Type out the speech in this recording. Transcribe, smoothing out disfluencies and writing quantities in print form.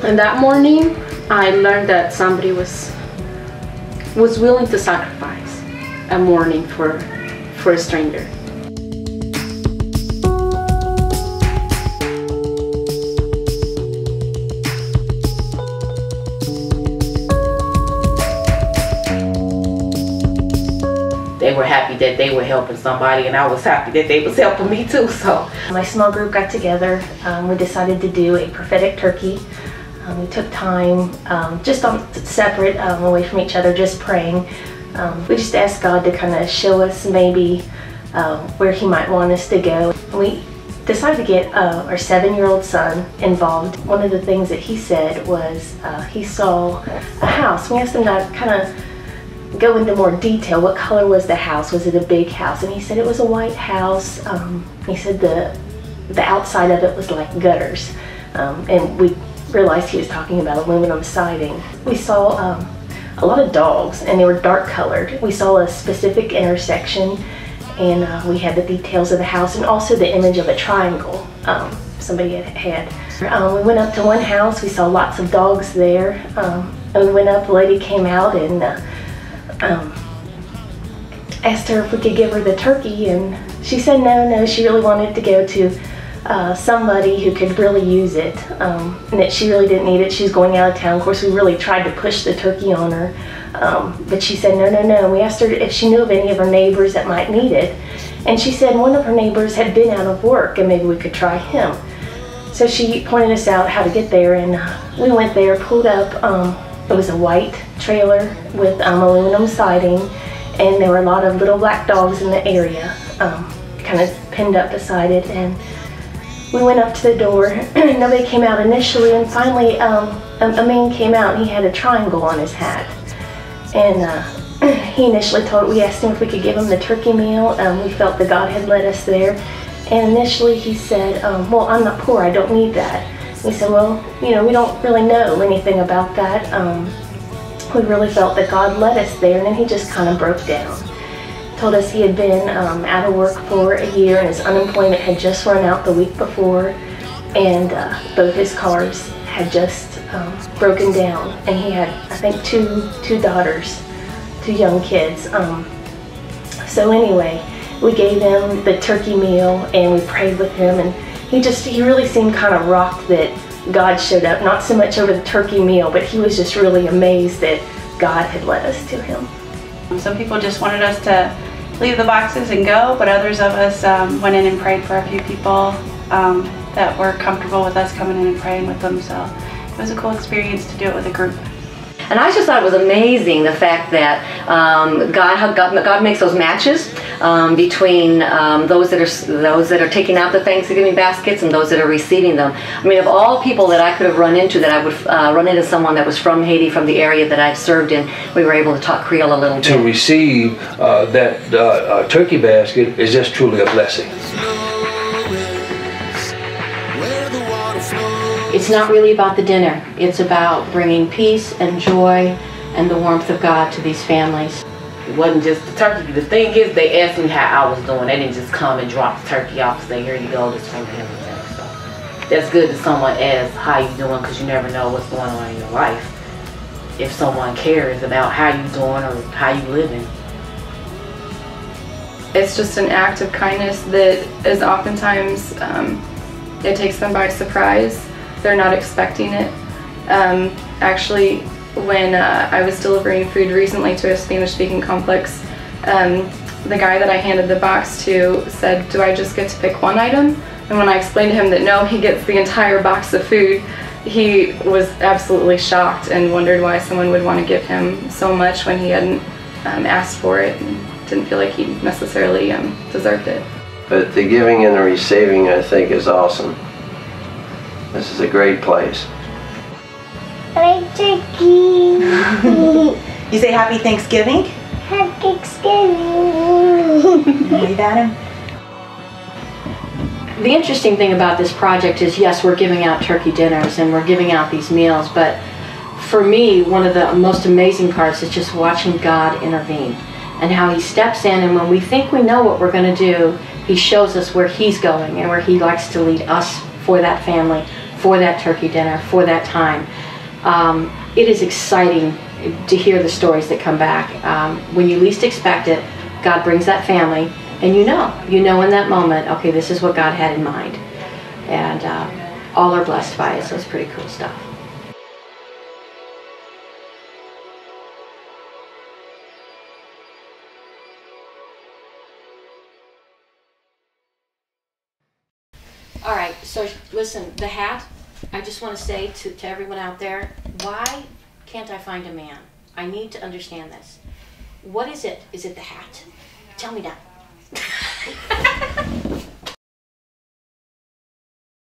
And that morning, I learned that somebody was willing to sacrifice a morning for a stranger. They were happy that they were helping somebody, and I was happy that they was helping me too. So my small group got together. We decided to do a prophetic turkey. We took time just on separate, away from each other, just praying. We just asked God to kind of show us maybe where He might want us to go. We decided to get our 7-year-old son involved. One of the things that he said was he saw a house. We asked him to kind of go into more detail. What color was the house? Was it a big house? And he said it was a white house. He said the outside of it was like gutters. And we realized he was talking about aluminum siding. We saw a lot of dogs, and they were dark colored. We saw a specific intersection, and we had the details of the house and also the image of a triangle somebody had. We went up to one house. We saw lots of dogs there. And we went up, the lady came out and asked her if we could give her the turkey, and she said no, she really wanted to go to somebody who could really use it, and that she really didn't need it. She was going out of town. Of course, we really tried to push the turkey on her, but she said no. We asked her if she knew of any of her neighbors that might need it, and she said one of her neighbors had been out of work and maybe we could try him. So she pointed us out how to get there, and we went there, pulled up. It was a white trailer with aluminum siding, and there were a lot of little black dogs in the area, kind of pinned up beside it. And we went up to the door. Nobody came out initially, and finally a man came out, and he had a triangle on his hat. And he initially we asked him if we could give him the turkey meal. We felt that God had led us there. And initially he said, well, I'm not poor, I don't need that. We said, well, we don't really know anything about that. We really felt that God led us there, and then he just kind of broke down. Told us he had been out of work for a year, and his unemployment had just run out the week before, and both his cars had just broken down, and he had, I think, two daughters, 2 young kids. So anyway, we gave him the turkey meal, and we prayed with him, and he really seemed kind of rocked that God showed up, not so much over the turkey meal, but he was just really amazed that God had led us to him. Some people just wanted us to leave the boxes and go, but others of us went in and prayed for a few people that were comfortable with us coming in and praying with them, so it was a cool experience to do it with a group. And I just thought it was amazing the fact that God makes those matches between those that are taking out the Thanksgiving baskets and those that are receiving them. I mean, of all people that I could have run into, that I would run into someone that was from Haiti, from the area that I've served in, we were able to talk Creole a little bit. To receive that turkey basket is just truly a blessing. It's not really about the dinner. It's about bringing peace and joy and the warmth of God to these families. it wasn't just the turkey. The thing is, they asked me how I was doing. They didn't just come and drop the turkey off and say, here you go, this from him. So that's good that someone asks how you doing, because you never know what's going on in your life. If someone cares about how you doing or how you living. It's just an act of kindness that is oftentimes, it takes them by surprise. They're not expecting it. Actually, when I was delivering food recently to a Spanish-speaking complex, the guy that I handed the box to said, do I just get to pick one item? And when I explained to him that no, he gets the entire box of food, he was absolutely shocked and wondered why someone would want to give him so much when he hadn't asked for it and didn't feel like he necessarily deserved it. But the giving and the receiving, I think, is awesome. This is a great place. Hi, Turkey. You say Happy Thanksgiving? Happy Thanksgiving. Wave at him. The interesting thing about this project is, yes, we're giving out turkey dinners and we're giving out these meals, but for me, one of the most amazing parts is just watching God intervene and how He steps in, and when we think we know what we're going to do, He shows us where He's going and where He likes to lead us for that family for that turkey dinner, for that time. It is exciting to hear the stories that come back. When you least expect it, God brings that family, and you know in that moment, okay, this is what God had in mind. And all are blessed by it, so it's pretty cool stuff. All right, so listen, the hat, I just want to say to everyone out there, why can't I find a man? I need to understand this. What is it? Is it the hat? Tell me now.